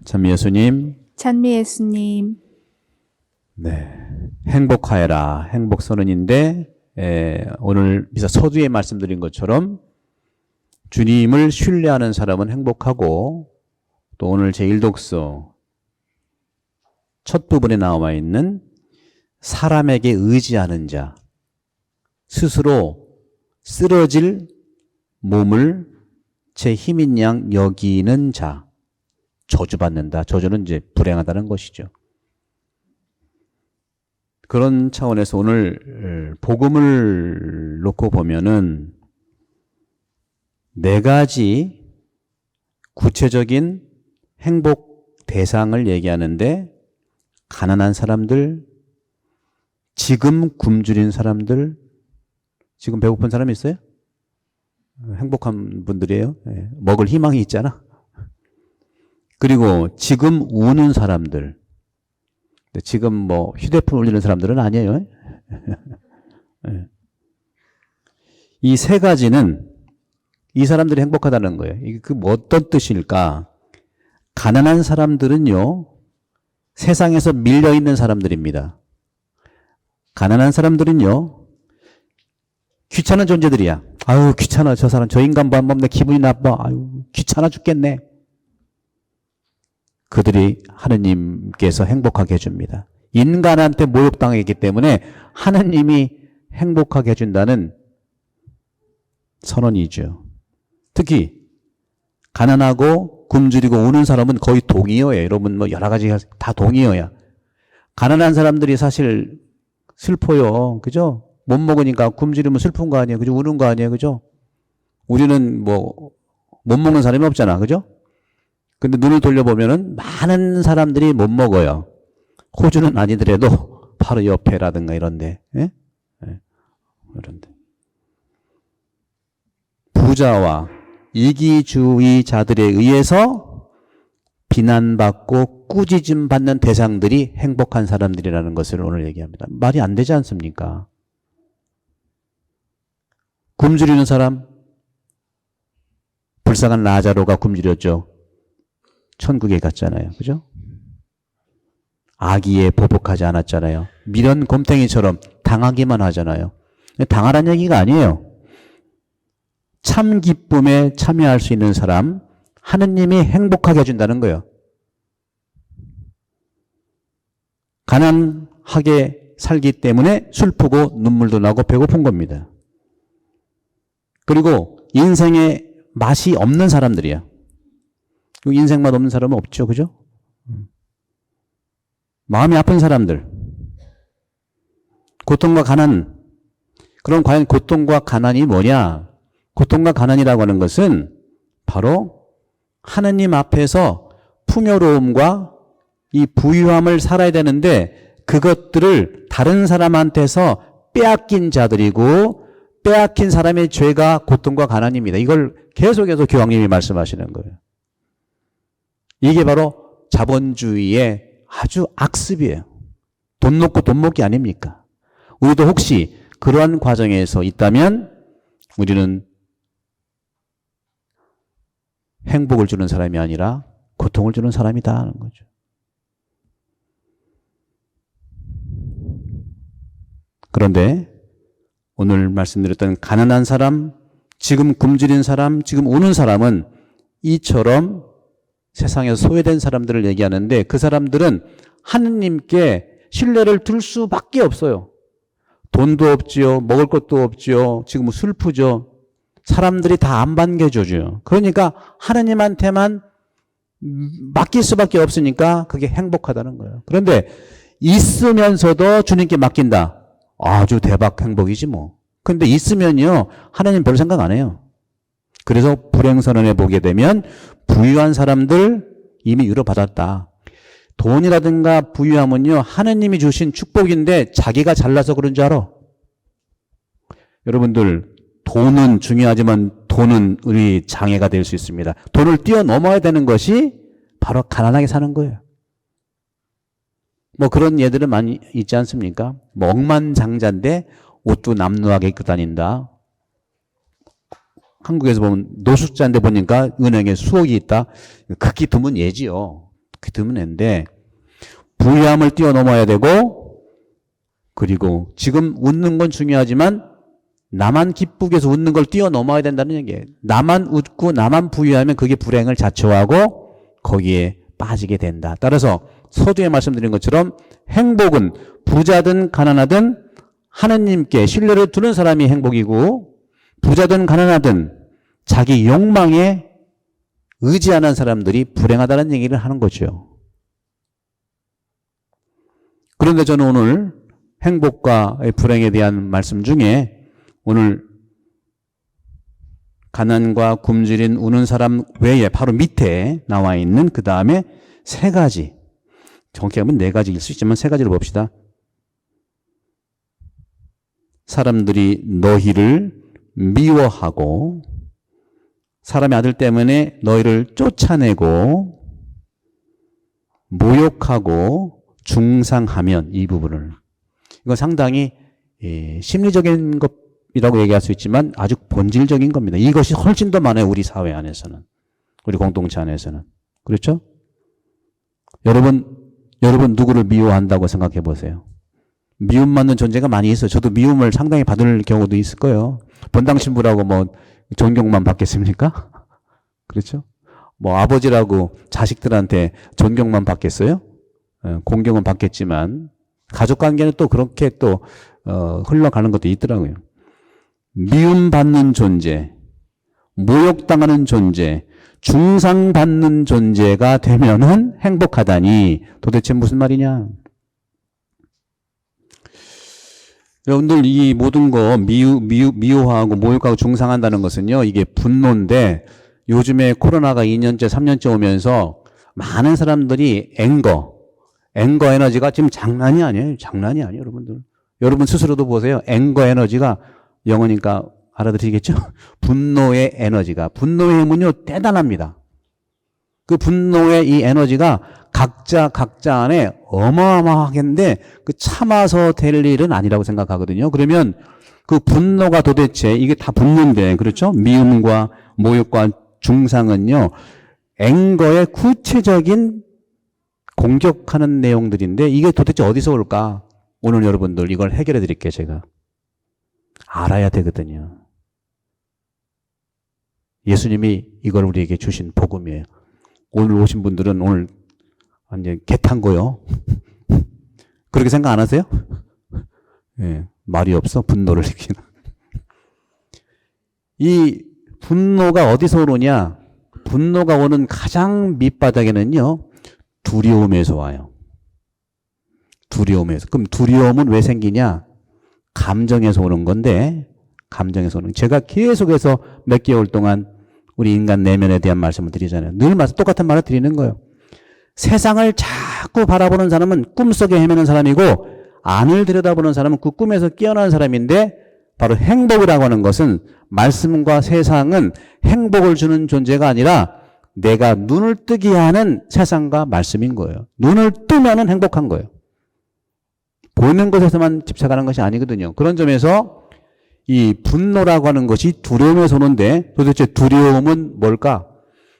찬미 예수님. 찬미 예수님. 네. 행복하여라. 행복선언인데, 오늘 미사 서두에 말씀드린 것처럼 주님을 신뢰하는 사람은 행복하고, 또 오늘 제1독서 첫 부분에 나와 있는 사람에게 의지하는 자, 스스로 쓰러질 몸을 제 힘인 양 여기는 자, 저주받는다. 저주는 이제 불행하다는 것이죠. 그런 차원에서 오늘 복음을 놓고 보면은 네 가지 구체적인 행복 대상을 얘기하는데, 가난한 사람들, 지금 굶주린 사람들, 지금 배고픈 사람이 있어요? 행복한 분들이에요. 먹을 희망이 있잖아. 그리고 지금 우는 사람들, 지금 뭐 휴대폰 올리는 사람들은 아니에요. 이 세 가지는 이 사람들이 행복하다는 거예요. 이게 뭐 어떤 뜻일까? 가난한 사람들은요, 세상에서 밀려있는 사람들입니다. 가난한 사람들은요, 귀찮은 존재들이야. 아유, 귀찮아. 저 사람, 저 인간 보면 내 기분이 나빠. 아유, 귀찮아 죽겠네. 그들이 하느님께서 행복하게 해줍니다. 인간한테 모욕당했기 때문에 하느님이 행복하게 해준다는 선언이죠. 특히 가난하고 굶주리고 우는 사람은 거의 동의어예요. 여러분 뭐 여러 가지 다 동의어야. 가난한 사람들이 사실 슬퍼요. 그죠? 못 먹으니까 굶주리면 슬픈 거 아니에요. 그죠? 우는 거 아니에요. 그죠? 우리는 뭐 못 먹는 사람이 없잖아. 그죠? 근데 눈을 돌려보면은 많은 사람들이 못 먹어요. 호주는 아니더라도 바로 옆에라든가 이런데. 예? 예. 이런데. 부자와 이기주의자들에 의해서 비난받고 꾸짖음 받는 대상들이 행복한 사람들이라는 것을 오늘 얘기합니다. 말이 안 되지 않습니까? 굶주리는 사람, 불쌍한 라자로가 굶주렸죠. 천국에 갔잖아요. 그죠? 아기에 보복하지 않았잖아요. 미련 곰탱이처럼 당하기만 하잖아요. 당하라는 얘기가 아니에요. 참 기쁨에 참여할 수 있는 사람, 하느님이 행복하게 해준다는 거예요. 가난하게 살기 때문에 슬프고 눈물도 나고 배고픈 겁니다. 그리고 인생에 맛이 없는 사람들이야. 인생 맛 없는 사람은 없죠. 그죠? 마음이 아픈 사람들. 고통과 가난. 그럼 과연 고통과 가난이 뭐냐? 고통과 가난이라고 하는 것은 바로 하느님 앞에서 풍요로움과 이 부유함을 살아야 되는데 그것들을 다른 사람한테서 빼앗긴 자들이고, 빼앗긴 사람의 죄가 고통과 가난입니다. 이걸 계속해서 교황님이 말씀하시는 거예요. 이게 바로 자본주의의 아주 악습이에요. 돈 놓고 돈 먹기 아닙니까? 우리도 혹시 그러한 과정에서 있다면 우리는 행복을 주는 사람이 아니라 고통을 주는 사람이다 하는 거죠. 그런데 오늘 말씀드렸던 가난한 사람, 지금 굶주린 사람, 지금 우는 사람은 이처럼 세상에서 소외된 사람들을 얘기하는데, 그 사람들은 하느님께 신뢰를 둘 수밖에 없어요. 돈도 없지요. 먹을 것도 없지요. 지금 슬프죠. 사람들이 다 안 반겨줘요. 그러니까 하느님한테만 맡길 수밖에 없으니까 그게 행복하다는 거예요. 그런데 있으면서도 주님께 맡긴다. 아주 대박 행복이지 뭐. 근데 있으면요, 하나님 별 생각 안 해요. 그래서 불행선언에 보게 되면 부유한 사람들 이미 위로받았다. 돈이라든가 부유함은요, 하느님이 주신 축복인데 자기가 잘나서 그런 줄 알아. 여러분들, 돈은 중요하지만 돈은 우리 장애가 될 수 있습니다. 돈을 뛰어넘어야 되는 것이 바로 가난하게 사는 거예요. 뭐 그런 예들은 많이 있지 않습니까? 뭐 억만장자인데 옷도 남루하게 입고 다닌다. 한국에서 보면 노숙자인데 보니까 은행에 수억이 있다. 극히 드문 예지요. 극히 드문 예인데 부유함을 뛰어넘어야 되고, 그리고 지금 웃는 건 중요하지만 나만 기쁘게 해서 웃는 걸 뛰어넘어야 된다는 얘기예요. 나만 웃고 나만 부유하면 그게 불행을 자초하고 거기에 빠지게 된다. 따라서 서두에 말씀드린 것처럼 행복은 부자든 가난하든 하느님께 신뢰를 두는 사람이 행복이고, 부자든 가난하든 자기 욕망에 의지하는 사람들이 불행하다는 얘기를 하는 거죠. 그런데 저는 오늘 행복과 불행에 대한 말씀 중에 오늘 가난과 굶주린 우는 사람 외에 바로 밑에 나와 있는 그 다음에 세 가지, 정확히 하면 네 가지일 수 있지만 세 가지를 봅시다. 사람들이 너희를 미워하고 사람의 아들 때문에 너희를 쫓아내고 모욕하고 중상하면, 이 부분을, 이건 상당히 심리적인 것이라고 얘기할 수 있지만 아주 본질적인 겁니다. 이것이 훨씬 더 많아요. 우리 사회 안에서는, 우리 공동체 안에서는. 그렇죠? 여러분 누구를 미워한다고 생각해 보세요. 미움받는 존재가 많이 있어요. 저도 미움을 상당히 받을 경우도 있을 거예요. 본당 신부라고 뭐 존경만 받겠습니까? 그렇죠? 뭐 아버지라고 자식들한테 존경만 받겠어요? 공경은 받겠지만 가족관계는 또 그렇게 또 흘러가는 것도 있더라고요. 미움받는 존재, 모욕당하는 존재, 중상받는 존재가 되면은 행복하다니 도대체 무슨 말이냐? 여러분들 이 모든 거 미워하고 모욕하고 중상한다는 것은요, 이게 분노인데, 요즘에 코로나가 2년째 3년째 오면서 많은 사람들이 앵거 에너지가 지금 장난이 아니에요. 장난이 아니에요, 여러분들. 여러분 스스로도 보세요. 앵거 에너지가 영어니까 알아들으시겠죠? 분노의 에너지가, 분노의 힘은요 대단합니다. 그 분노의 이 에너지가 각자 안에 어마어마하겠는데 그 참아서 될 일은 아니라고 생각하거든요. 그러면 그 분노가 도대체 이게 다 분노인데, 그렇죠? 미움과 모욕과 중상은요 앵거의 구체적인 공격하는 내용들인데, 이게 도대체 어디서 올까? 오늘 여러분들 이걸 해결해 드릴게요. 제가 알아야 되거든요. 예수님이 이걸 우리에게 주신 복음이에요. 오늘 오신 분들은 오늘 완전 개탄 거요. 그렇게 생각 안 하세요? 예, 말이 없어. 분노를 느끼는. 이 분노가 어디서 오느냐? 분노가 오는 가장 밑바닥에는요 두려움에서 와요. 두려움에서. 그럼 두려움은 왜 생기냐? 감정에서 오는 건데, 감정에서 오는. 제가 계속해서 몇 개월 동안 우리 인간 내면에 대한 말씀을 드리잖아요. 늘 똑같은 말을 드리는 거예요. 세상을 자꾸 바라보는 사람은 꿈속에 헤매는 사람이고, 안을 들여다보는 사람은 그 꿈에서 깨어나는 사람인데, 바로 행복이라고 하는 것은, 말씀과 세상은 행복을 주는 존재가 아니라 내가 눈을 뜨게 하는 세상과 말씀인 거예요. 눈을 뜨면은 행복한 거예요. 보이는 것에서만 집착하는 것이 아니거든요. 그런 점에서 이 분노라고 하는 것이 두려움에서 오는데, 도대체 두려움은 뭘까?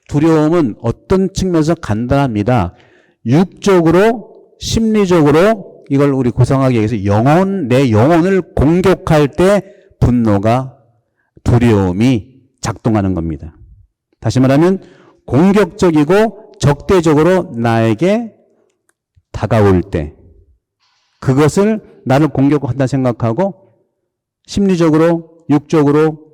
두려움은 어떤 측면에서 간단합니다. 육적으로, 심리적으로, 이걸 우리 고상하게 얘기해서 내 영혼을 공격할 때 분노가, 두려움이 작동하는 겁니다. 다시 말하면 공격적이고 적대적으로 나에게 다가올 때, 그것을 나를 공격한다 생각하고 심리적으로, 육적으로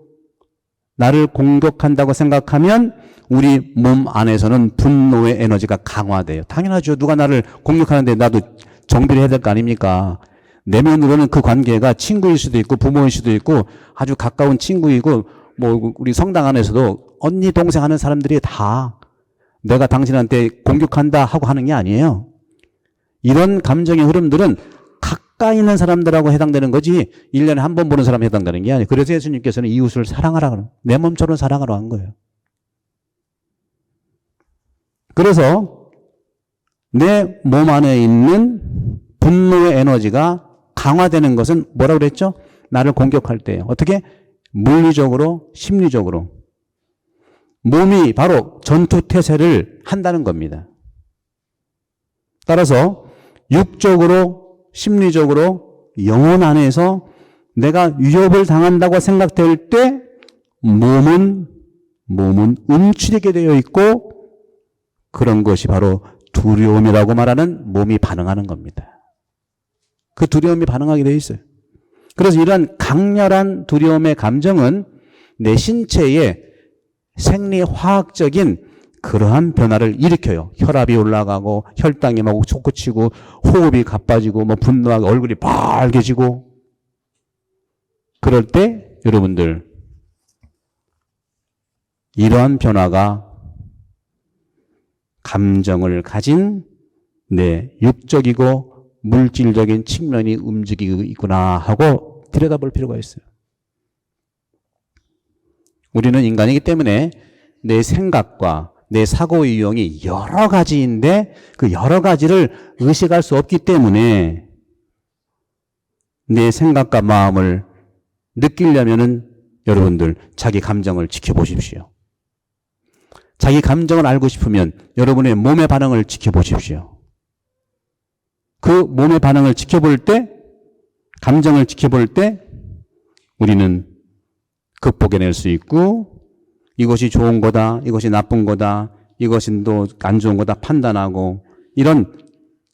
나를 공격한다고 생각하면 우리 몸 안에서는 분노의 에너지가 강화돼요. 당연하죠. 누가 나를 공격하는데 나도 정비를 해야 될 거 아닙니까? 내면으로는 그 관계가 친구일 수도 있고 부모일 수도 있고 아주 가까운 친구이고, 뭐 우리 성당 안에서도 언니 동생 하는 사람들이 다 내가 당신한테 공격한다 하고 하는 게 아니에요. 이런 감정의 흐름들은 가까이 있는 사람들하고 해당되는 거지 1년에 한 번 보는 사람에 해당되는 게 아니에요. 그래서 예수님께서는 이웃을 사랑하라, 내 몸처럼 사랑하라 한 거예요. 그래서 내 몸 안에 있는 분노의 에너지가 강화되는 것은 뭐라고 그랬죠? 나를 공격할 때예요. 어떻게? 물리적으로, 심리적으로. 몸이 바로 전투태세를 한다는 겁니다. 따라서 육적으로, 심리적으로, 영혼 안에서 내가 위협을 당한다고 생각될 때 몸은 움츠리게 되어 있고 그런 것이 바로 두려움이라고 말하는 몸이 반응하는 겁니다. 그 두려움이 반응하게 되어 있어요. 그래서 이러한 강렬한 두려움의 감정은 내 신체에 생리화학적인 그러한 변화를 일으켜요. 혈압이 올라가고 혈당이 막 솟구치고 호흡이 가빠지고 뭐 분노하고 얼굴이 빨개지고 그럴 때 여러분들 이러한 변화가 감정을 가진 내 육적이고 물질적인 측면이 움직이고 있구나 하고 들여다볼 필요가 있어요. 우리는 인간이기 때문에 내 생각과 내 사고의 유형이 여러 가지인데 그 여러 가지를 의식할 수 없기 때문에 내 생각과 마음을 느끼려면은 여러분들 자기 감정을 지켜보십시오. 자기 감정을 알고 싶으면 여러분의 몸의 반응을 지켜보십시오. 그 몸의 반응을 지켜볼 때, 감정을 지켜볼 때 우리는 극복해낼 수 있고 이것이 좋은 거다, 이것이 나쁜 거다, 이것은 또 안 좋은 거다 판단하고 이런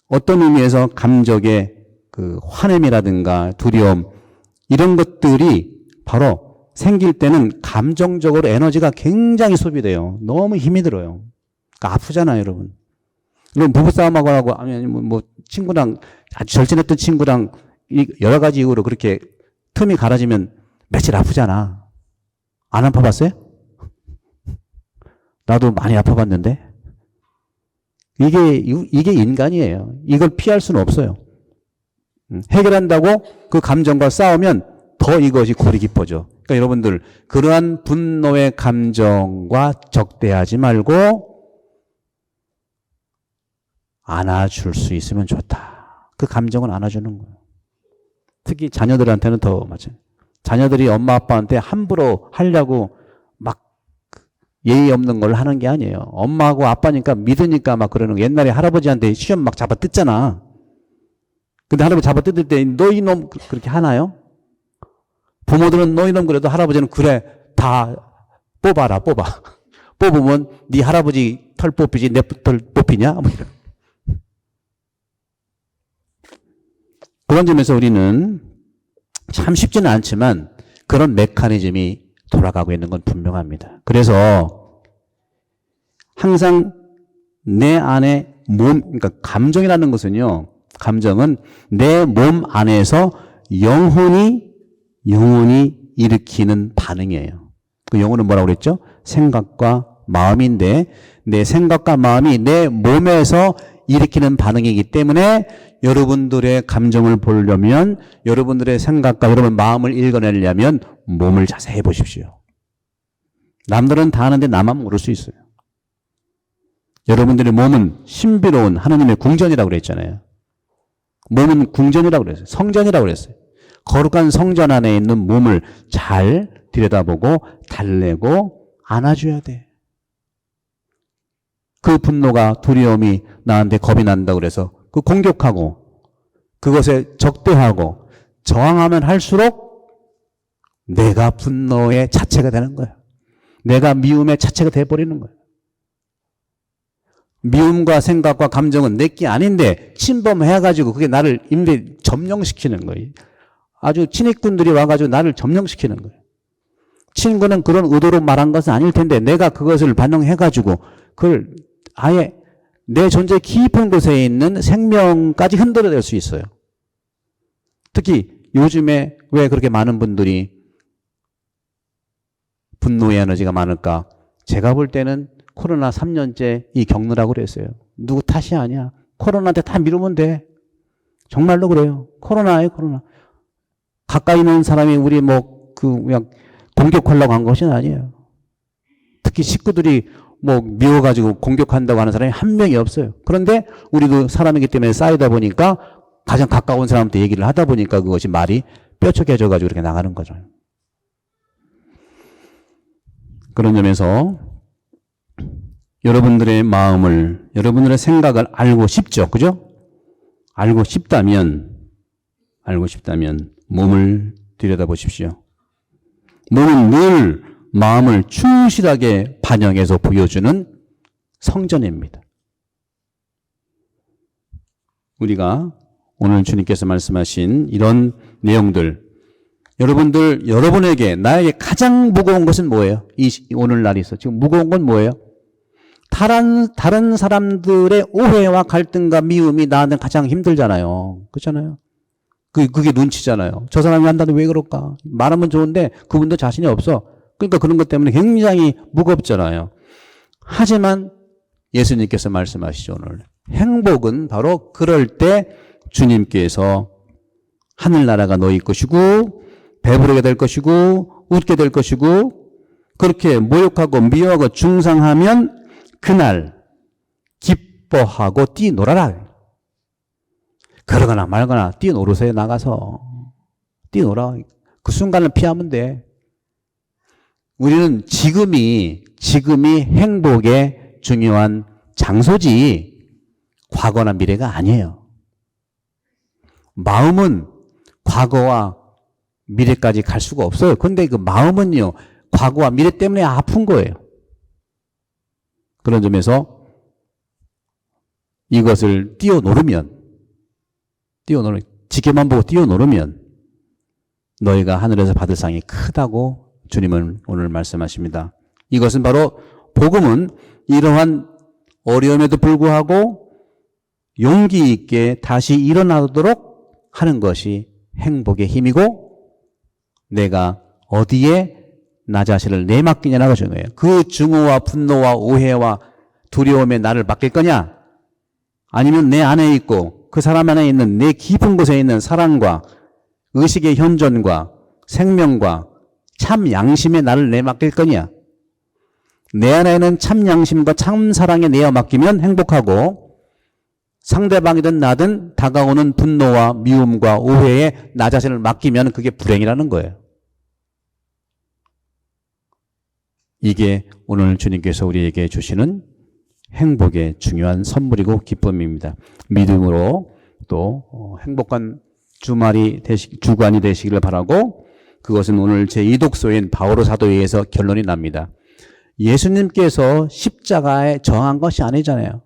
어떤 의미에서 감정의 그 화냄이라든가 두려움 이런 것들이 바로 생길 때는 감정적으로 에너지가 굉장히 소비돼요. 너무 힘이 들어요. 그러니까 아프잖아요, 여러분. 물론 부부싸움하고 하고 아니면 뭐 친구랑 아주 절친했던 친구랑 여러 가지 이유로 그렇게 틈이 갈아지면 며칠 아프잖아. 안 아파봤어요? 나도 많이 아파봤는데 이게 인간이에요. 이걸 피할 수는 없어요. 해결한다고 그 감정과 싸우면 더 이것이 골이 깊어져. 그러니까 여러분들 그러한 분노의 감정과 적대하지 말고 안아줄 수 있으면 좋다. 그 감정은 안아주는 거예요. 특히 자녀들한테는 더 맞아요. 자녀들이 엄마 아빠한테 함부로 하려고 막 예의 없는 걸 하는 게 아니에요. 엄마하고 아빠니까 믿으니까 막 그러는 거. 옛날에 할아버지한테 시험 막 잡아 뜯잖아. 근데 할아버지 잡아 뜯을 때 너희 놈 그렇게 하나요? 부모들은 너희 놈 그래도 할아버지는 그래 다 뽑아라 뽑아. 뽑으면 네 할아버지 털 뽑히지 내 털 뽑히냐? 뭐 이런. 그런 점에서 우리는 참 쉽지는 않지만 그런 메커니즘이 돌아가고 있는 건 분명합니다. 그래서 항상 내 안에 그러니까 감정이라는 것은요, 감정은 내 몸 안에서 영혼이 일으키는 반응이에요. 그 영혼은 뭐라고 그랬죠? 생각과 마음인데 내 생각과 마음이 내 몸에서 일으키는 반응이기 때문에 여러분들의 감정을 보려면 여러분들의 생각과 여러분 마음을 읽어내려면 몸을 자세히 보십시오. 남들은 다 아는데 나만 모를 수 있어요. 여러분들의 몸은 신비로운 하나님의 궁전이라고 그랬잖아요. 몸은 궁전이라고 그랬어요. 성전이라고 그랬어요. 거룩한 성전 안에 있는 몸을 잘 들여다보고 달래고 안아줘야 돼. 그 분노가 두려움이 나한테 겁이 난다고 그래서 그 공격하고 그것에 적대하고 저항하면 할수록 내가 분노의 자체가 되는 거예요. 내가 미움의 자체가 돼버리는 거예요. 미움과 생각과 감정은 내게 아닌데 침범해가지고 그게 나를 인비 점령시키는 거예요. 아주 친익군들이 와가지고 나를 점령시키는 거예요. 친구는 그런 의도로 말한 것은 아닐 텐데 내가 그것을 반영해가지고 그걸 아예 내 존재 깊은 곳에 있는 생명까지 흔들어낼 수 있어요. 특히 요즘에 왜 그렇게 많은 분들이 분노의 에너지가 많을까? 제가 볼 때는 코로나 3년째 이 겪느라고 그랬어요. 누구 탓이 아니야. 코로나한테 다 미루면 돼. 정말로 그래요. 코로나예요, 코로나. 가까이 있는 사람이 우리 그냥 공격하려고 한 것이 아니에요. 특히 식구들이 미워가지고 공격한다고 하는 사람이 한 명이 없어요. 그런데 우리도 사람이기 때문에 쌓이다 보니까 가장 가까운 사람한테 얘기를 하다 보니까 그것이 말이 뼈척해져가지고 이렇게 나가는 거죠. 그런 점에서 여러분들의 마음을, 여러분들의 생각을 알고 싶죠. 그죠? 알고 싶다면 몸을 들여다보십시오. 몸은 늘 마음을 충실하게 반영해서 보여주는 성전입니다. 우리가 오늘 주님께서 말씀하신 이런 내용들, 여러분에게, 나에게 가장 무거운 것은 뭐예요? 오늘날에 있어. 지금 무거운 건 뭐예요? 다른 사람들의 오해와 갈등과 미움이 나한테 가장 힘들잖아요. 그렇잖아요. 그게 눈치잖아요. 저 사람이 한다는데 왜 그럴까? 말하면 좋은데 그분도 자신이 없어. 그러니까 그런 것 때문에 굉장히 무겁잖아요. 하지만 예수님께서 말씀하시죠, 오늘. 행복은 바로 그럴 때 주님께서 하늘나라가 너희 것이고 배부르게 될 것이고 웃게 될 것이고 그렇게 모욕하고 미워하고 중상하면 그날 기뻐하고 뛰놀아라. 그러거나 말거나 뛰노르세요. 나가서 뛰놀아. 그 순간을 피하면 돼. 우리는 지금이 행복의 중요한 장소지 과거나 미래가 아니에요. 마음은 과거와 미래까지 갈 수가 없어요. 그런데 그 마음은요, 과거와 미래 때문에 아픈 거예요. 그런 점에서 이것을 지켜만 보고 뛰어노르면 너희가 하늘에서 받을 상이 크다고 주님은 오늘 말씀하십니다. 이것은 바로 복음은 이러한 어려움에도 불구하고 용기 있게 다시 일어나도록 하는 것이 행복의 힘이고 내가 어디에 나 자신을 내맡기냐라고 하는 거예요. 그 증오와 분노와 오해와 두려움에 나를 맡길 거냐? 아니면 내 안에 있고 그 사람 안에 있는 내 깊은 곳에 있는 사랑과 의식의 현존과 생명과 참 양심에 나를 내맡길 거냐? 내 안에는 참 양심과 참 사랑에 내어 맡기면 행복하고 상대방이든 나든 다가오는 분노와 미움과 오해에 나 자신을 맡기면 그게 불행이라는 거예요. 이게 오늘 주님께서 우리에게 주시는 행복의 중요한 선물이고 기쁨입니다. 믿음으로 또 행복한 주간이 되시기를 바라고 그것은 오늘 제2독서인 바오로 사도에 의해서 결론이 납니다. 예수님께서 십자가에 저항한 것이 아니잖아요.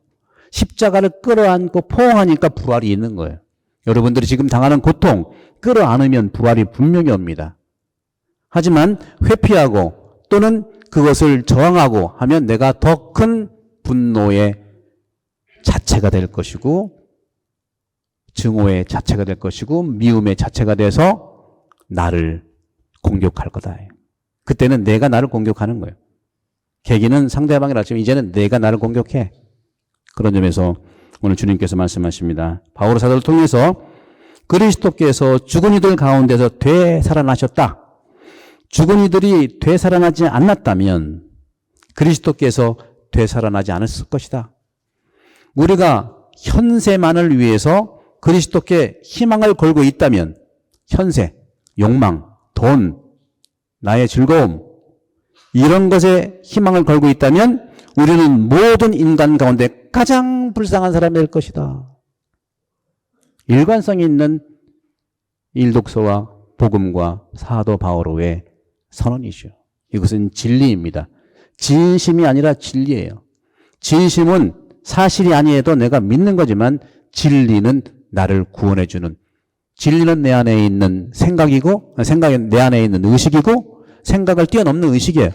십자가를 끌어안고 포옹하니까 부활이 있는 거예요. 여러분들이 지금 당하는 고통 끌어안으면 부활이 분명히 옵니다. 하지만 회피하고 또는 그것을 저항하고 하면 내가 더 큰 분노의 자체가 될 것이고 증오의 자체가 될 것이고 미움의 자체가 돼서 나를 공격할 거다. 그때는 내가 나를 공격하는 거예요. 계기는 상대방이라 지금 이제는 내가 나를 공격해. 그런 점에서 오늘 주님께서 말씀하십니다. 바오로 사도를 통해서 그리스도께서 죽은 이들 가운데서 되살아나셨다. 죽은 이들이 되살아나지 않았다면 그리스도께서 되살아나지 않았을 것이다. 우리가 현세만을 위해서 그리스도께 희망을 걸고 있다면 현세, 욕망, 돈, 나의 즐거움 이런 것에 희망을 걸고 있다면 우리는 모든 인간 가운데 가장 불쌍한 사람이 될 것이다. 일관성이 있는 일독서와 복음과 사도 바오로의 선언이죠. 이것은 진리입니다. 진심이 아니라 진리예요. 진심은 사실이 아니어도 내가 믿는 거지만 진리는 나를 구원해주는, 진리는 내 안에 있는 생각이고, 생각은 내 안에 있는 의식이고, 생각을 뛰어넘는 의식이에요.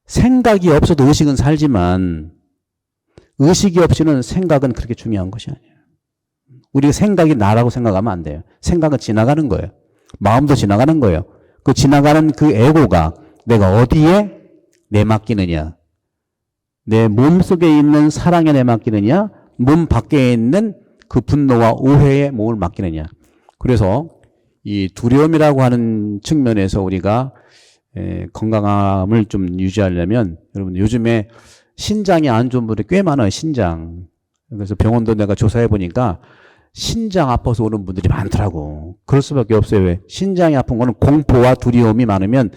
생각이 없어도 의식은 살지만 의식이 없이는 생각은 그렇게 중요한 것이 아니에요. 우리가 생각이 나라고 생각하면 안 돼요. 생각은 지나가는 거예요. 마음도 지나가는 거예요. 그 지나가는 그 에고가 내가 어디에 내맡기느냐, 내 몸속에 있는 사랑에 내맡기느냐, 몸 밖에 있는 그 분노와 오해에 몸을 맡기느냐. 그래서 이 두려움이라고 하는 측면에서 우리가 건강함을 좀 유지하려면, 여러분 요즘에 신장이 안 좋은 분들이 꽤 많아요. 신장. 그래서 병원도 내가 조사해 보니까 신장 아파서 오는 분들이 많더라고. 그럴 수밖에 없어요. 왜? 신장이 아픈 거는 공포와 두려움이 많으면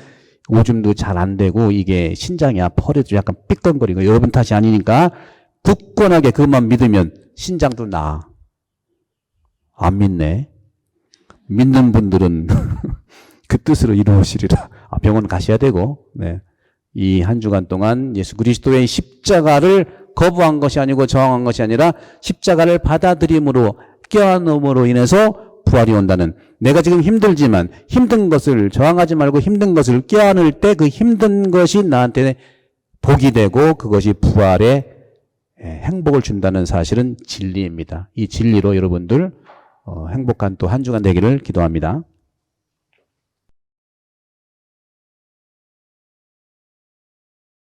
오줌도 잘 안 되고 이게 신장이 허리도 약간 삐걱거리고 여러분 탓이 아니니까 굳건하게 그것만 믿으면 신장도 나아. 안 믿네. 믿는 분들은 그 뜻으로 이루어지리라. 병원 가셔야 되고. 네. 이 한 주간 동안 예수 그리스도의 십자가를 거부한 것이 아니고 저항한 것이 아니라 십자가를 받아들임으로 껴안음으로 인해서 부활이 온다는, 내가 지금 힘들지만 힘든 것을 저항하지 말고 힘든 것을 껴안을 때 그 힘든 것이 나한테 복이 되고 그것이 부활의 행복을 준다는 사실은 진리입니다. 이 진리로 여러분들 행복한 또 한 주간 되기를 기도합니다.